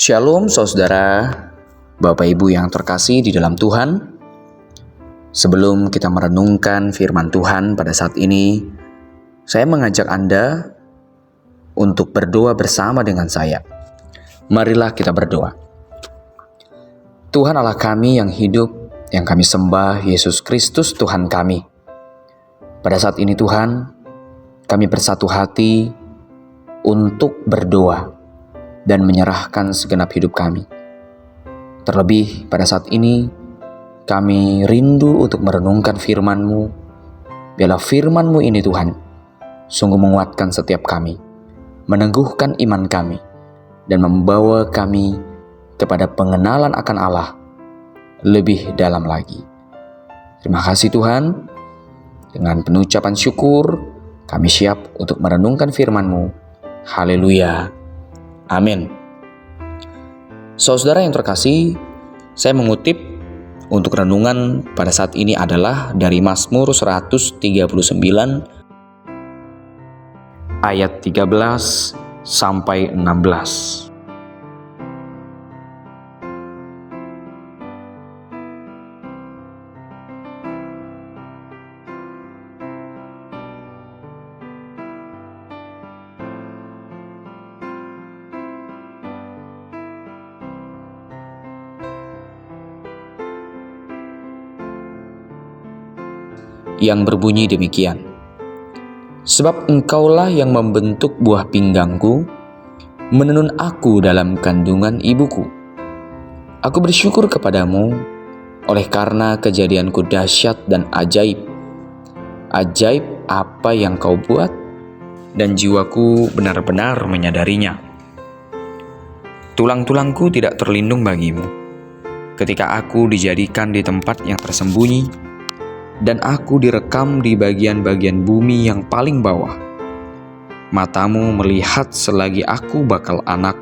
Shalom saudara, Bapak Ibu yang terkasih di dalam Tuhan. Sebelum kita merenungkan firman Tuhan pada saat ini, saya mengajak Anda untuk berdoa bersama dengan saya. Marilah kita berdoa. Tuhan Allah kami yang hidup, yang kami sembah, Yesus Kristus Tuhan kami. Pada saat ini Tuhan, kami bersatu hati untuk berdoa dan menyerahkan segenap hidup kami. Terlebih pada saat ini, kami rindu untuk merenungkan firman-Mu. Biarlah firman-Mu ini Tuhan, sungguh menguatkan setiap kami, meneguhkan iman kami, dan membawa kami kepada pengenalan akan Allah lebih dalam lagi. Terima kasih Tuhan. Dengan penuh ucapan syukur, kami siap untuk merenungkan firman-Mu. Haleluya. Amin. Saudara yang terkasih, saya mengutip untuk renungan pada saat ini adalah dari Mazmur 139 ayat 13 sampai 16. Yang berbunyi demikian. Sebab Engkaulah yang membentuk buah pinggangku, menenun aku dalam kandungan ibuku. Aku bersyukur kepadamu oleh karena kejadianku dahsyat dan ajaib. Ajaib apa yang Kau buat, dan jiwaku benar-benar menyadarinya. Tulang-tulangku tidak terlindung bagimu, ketika aku dijadikan di tempat yang tersembunyi, dan aku direkam di bagian-bagian bumi yang paling bawah. Matamu melihat selagi aku bakal anak,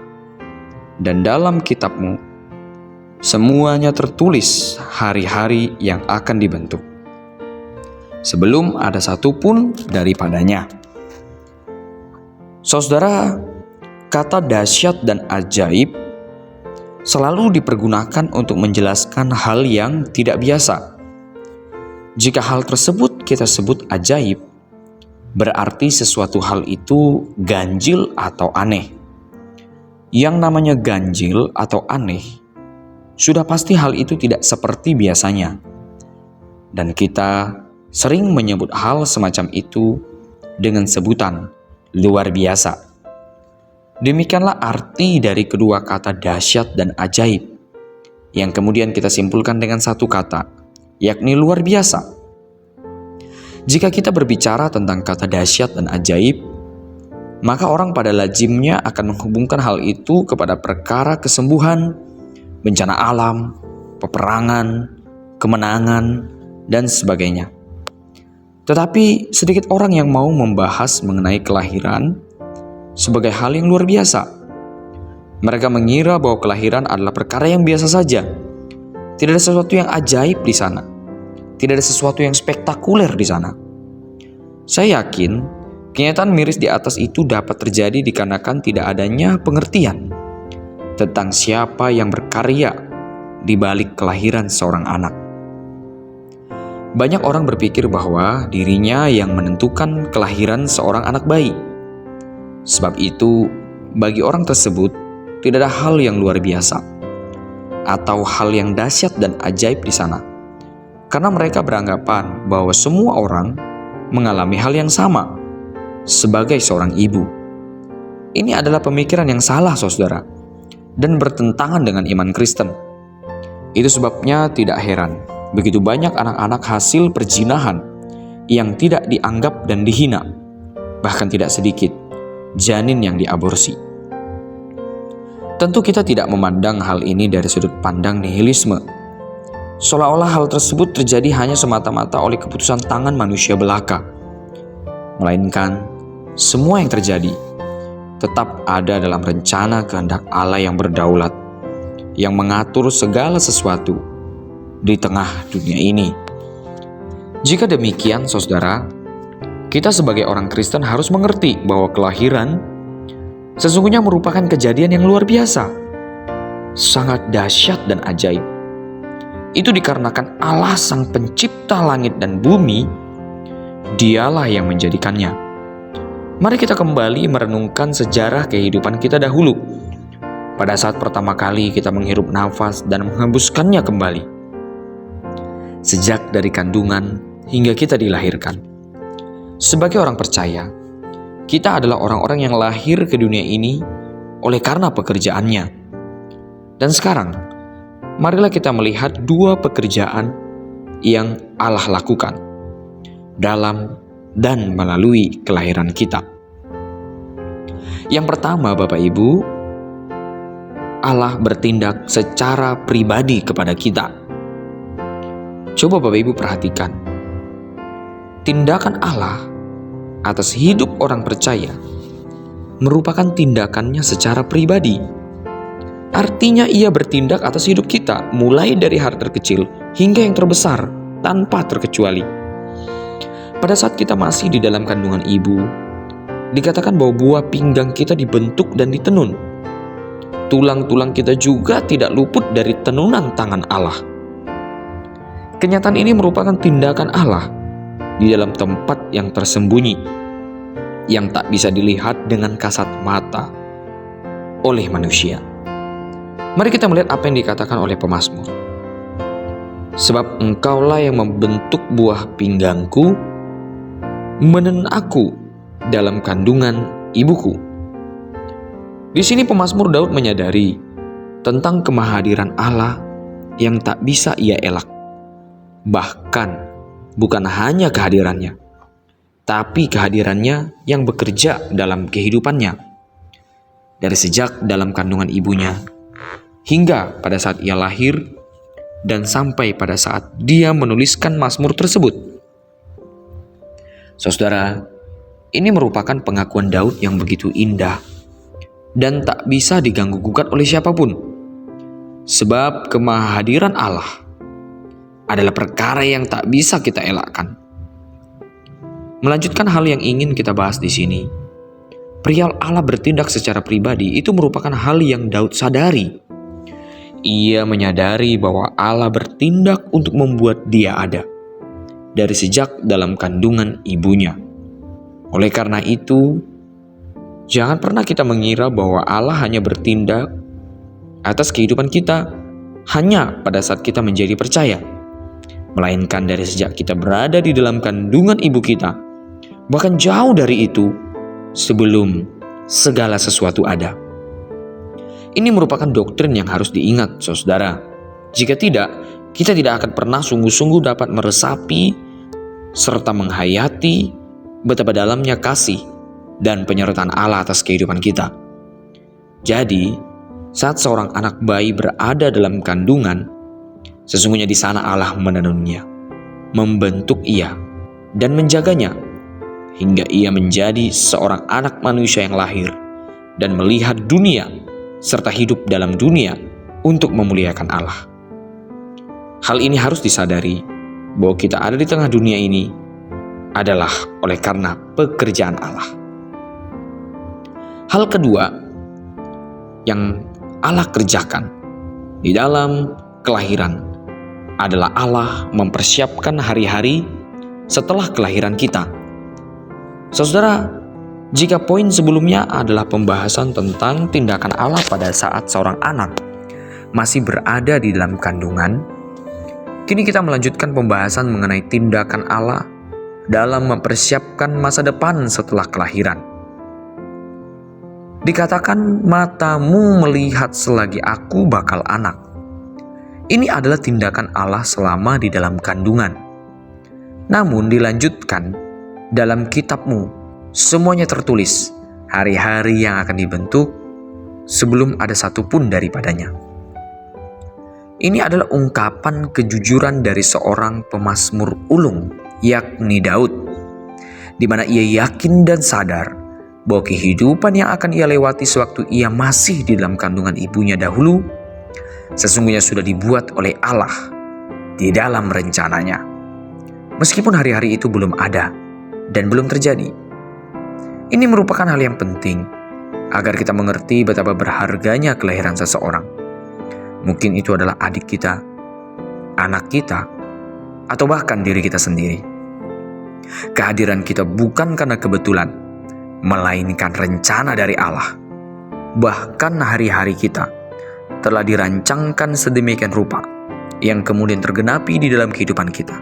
dan dalam kitab-Mu semuanya tertulis hari-hari yang akan dibentuk, sebelum ada satu pun daripadanya. Saudara, kata dahsyat dan ajaib selalu dipergunakan untuk menjelaskan hal yang tidak biasa. Jika hal tersebut kita sebut ajaib, berarti sesuatu hal itu ganjil atau aneh. Yang namanya ganjil atau aneh, sudah pasti hal itu tidak seperti biasanya. Dan kita sering menyebut hal semacam itu dengan sebutan luar biasa. Demikianlah arti dari kedua kata dahsyat dan ajaib, yang kemudian kita simpulkan dengan satu kata, yakni luar biasa. Jika kita berbicara tentang kata dahsyat dan ajaib, maka orang pada lazimnya akan menghubungkan hal itu kepada perkara kesembuhan, bencana alam, peperangan, kemenangan, dan sebagainya. Tetapi sedikit orang yang mau membahas mengenai kelahiran sebagai hal yang luar biasa. Mereka mengira bahwa kelahiran adalah perkara yang biasa saja. Tidak ada sesuatu yang ajaib di sana. Tidak ada sesuatu yang spektakuler di sana. Saya yakin kenyataan miris di atas itu dapat terjadi dikarenakan tidak adanya pengertian tentang siapa yang berkarya di balik kelahiran seorang anak. Banyak orang berpikir bahwa dirinya yang menentukan kelahiran seorang anak bayi. Sebab itu, bagi orang tersebut tidak ada hal yang luar biasa atau hal yang dahsyat dan ajaib di sana, karena mereka beranggapan bahwa semua orang mengalami hal yang sama sebagai seorang ibu. Ini adalah pemikiran yang salah, saudara, dan bertentangan dengan iman Kristen. Itu sebabnya tidak heran begitu banyak anak-anak hasil perzinahan yang tidak dianggap dan dihina, bahkan tidak sedikit janin yang diaborsi. Tentu kita tidak memandang hal ini dari sudut pandang nihilisme, seolah-olah hal tersebut terjadi hanya semata-mata oleh keputusan tangan manusia belaka. Melainkan, semua yang terjadi tetap ada dalam rencana kehendak Allah yang berdaulat, yang mengatur segala sesuatu di tengah dunia ini. Jika demikian, saudara, kita sebagai orang Kristen harus mengerti bahwa kelahiran sesungguhnya merupakan kejadian yang luar biasa. sangat dahsyat dan ajaib. Itu dikarenakan Allah Sang Pencipta langit dan bumi, Dialah yang menjadikannya. Mari kita kembali merenungkan sejarah kehidupan kita dahulu. Pada saat pertama kali kita menghirup nafas dan menghembuskannya kembali. Sejak dari kandungan hingga kita dilahirkan. Sebagai orang percaya, kita adalah orang-orang yang lahir ke dunia ini oleh karena pekerjaannya. Dan sekarang, marilah kita melihat dua pekerjaan yang Allah lakukan dalam dan melalui kelahiran kita. Yang pertama, Bapak Ibu, Allah bertindak secara pribadi kepada kita. Coba Bapak Ibu perhatikan. Tindakan Allah atas hidup orang percaya merupakan tindakannya secara pribadi. Artinya ia bertindak atas hidup kita, mulai dari hal terkecil hingga yang terbesar, tanpa terkecuali. Pada saat kita masih di dalam kandungan ibu, dikatakan bahwa buah pinggang kita dibentuk dan ditenun. Tulang-tulang kita juga tidak luput dari tenunan tangan Allah. Kenyataan ini merupakan tindakan Allah di dalam tempat yang tersembunyi, yang tak bisa dilihat dengan kasat mata oleh manusia. Mari kita melihat apa yang dikatakan oleh pemazmur. Sebab Engkaulah yang membentuk buah pinggangku, menenun aku dalam kandungan ibuku. Di sini pemazmur Daud menyadari tentang kemahadiran Allah yang tak bisa ia elak. Bahkan bukan hanya kehadirannya, tapi kehadirannya yang bekerja dalam kehidupannya. Dari sejak dalam kandungan ibunya, hingga pada saat ia lahir, dan sampai pada saat dia menuliskan mazmur tersebut. Saudara, ini merupakan pengakuan Daud yang begitu indah dan tak bisa diganggu-gugat oleh siapapun. Sebab kemahadiran Allah adalah perkara yang tak bisa kita elakkan. Melanjutkan hal yang ingin kita bahas di sini, perihal Allah bertindak secara pribadi itu merupakan hal yang Daud sadari. Ia menyadari bahwa Allah bertindak untuk membuat dia ada dari sejak dalam kandungan ibunya. Oleh karena itu, jangan pernah kita mengira bahwa Allah hanya bertindak atas kehidupan kita hanya pada saat kita menjadi percaya, melainkan dari sejak kita berada di dalam kandungan ibu kita, bahkan jauh dari itu, sebelum segala sesuatu ada. Ini merupakan doktrin yang harus diingat, saudara. Jika tidak, kita tidak akan pernah sungguh-sungguh dapat meresapi serta menghayati betapa dalamnya kasih dan penyertaan Allah atas kehidupan kita. Jadi, saat seorang anak bayi berada dalam kandungan, sesungguhnya di sana Allah menenunnya, membentuk ia, dan menjaganya, hingga ia menjadi seorang anak manusia yang lahir dan melihat dunia, serta hidup dalam dunia untuk memuliakan Allah. Hal ini harus disadari, bahwa kita ada di tengah dunia ini adalah oleh karena pekerjaan Allah. Hal kedua yang Allah kerjakan di dalam kelahiran adalah Allah mempersiapkan hari-hari setelah kelahiran kita. Saudara, jika poin sebelumnya adalah pembahasan tentang tindakan Allah pada saat seorang anak masih berada di dalam kandungan, kini kita melanjutkan pembahasan mengenai tindakan Allah dalam mempersiapkan masa depan setelah kelahiran. Dikatakan, matamu melihat selagi aku bakal anak. Ini adalah tindakan Allah selama di dalam kandungan. Namun dilanjutkan, dalam kitabmu semuanya tertulis hari-hari yang akan dibentuk sebelum ada satupun daripadanya. Ini adalah ungkapan kejujuran dari seorang pemazmur ulung, yakni Daud, di mana ia yakin dan sadar bahwa kehidupan yang akan ia lewati sewaktu ia masih di dalam kandungan ibunya dahulu, sesungguhnya sudah dibuat oleh Allah di dalam rencananya. Meskipun hari-hari itu belum ada dan belum terjadi. Ini merupakan hal yang penting agar kita mengerti betapa berharganya kelahiran seseorang. Mungkin itu adalah adik kita, anak kita, atau bahkan diri kita sendiri. Kehadiran kita bukan karena kebetulan, melainkan rencana dari Allah. Bahkan hari-hari kita telah dirancangkan sedemikian rupa yang kemudian tergenapi di dalam kehidupan kita.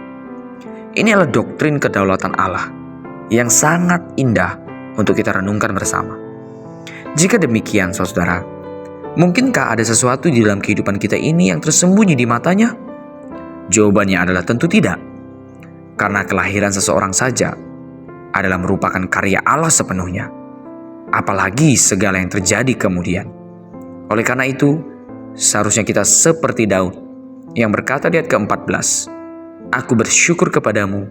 Ini adalah doktrin kedaulatan Allah yang sangat indah untuk kita renungkan bersama. Jika demikian, saudara, mungkinkah ada sesuatu di dalam kehidupan kita ini yang tersembunyi di matanya? Jawabannya adalah tentu tidak. Karena kelahiran seseorang saja adalah merupakan karya Allah sepenuhnya. Apalagi segala yang terjadi kemudian. Oleh karena itu, seharusnya kita seperti Daud yang berkata di ayat ke-14, "Aku bersyukur kepadamu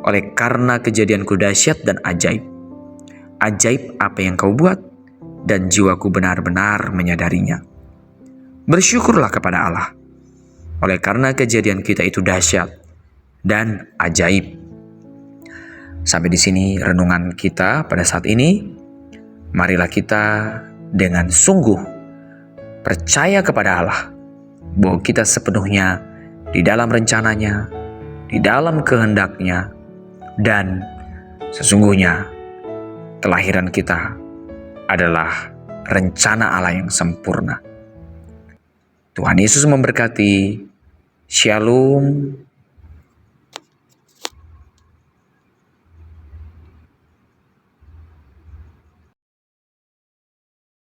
oleh karena kejadianku dahsyat dan ajaib. Ajaib apa yang kau buat, dan jiwaku benar-benar menyadarinya." Bersyukurlah kepada Allah oleh karena kejadian kita itu dahsyat dan ajaib. Sampai di sini renungan kita pada saat ini. Marilah kita dengan sungguh percaya kepada Allah bahwa kita sepenuhnya di dalam rencananya, di dalam kehendaknya, dan sesungguhnya kelahiran kita adalah rencana Allah yang sempurna. Tuhan Yesus memberkati. Shalom.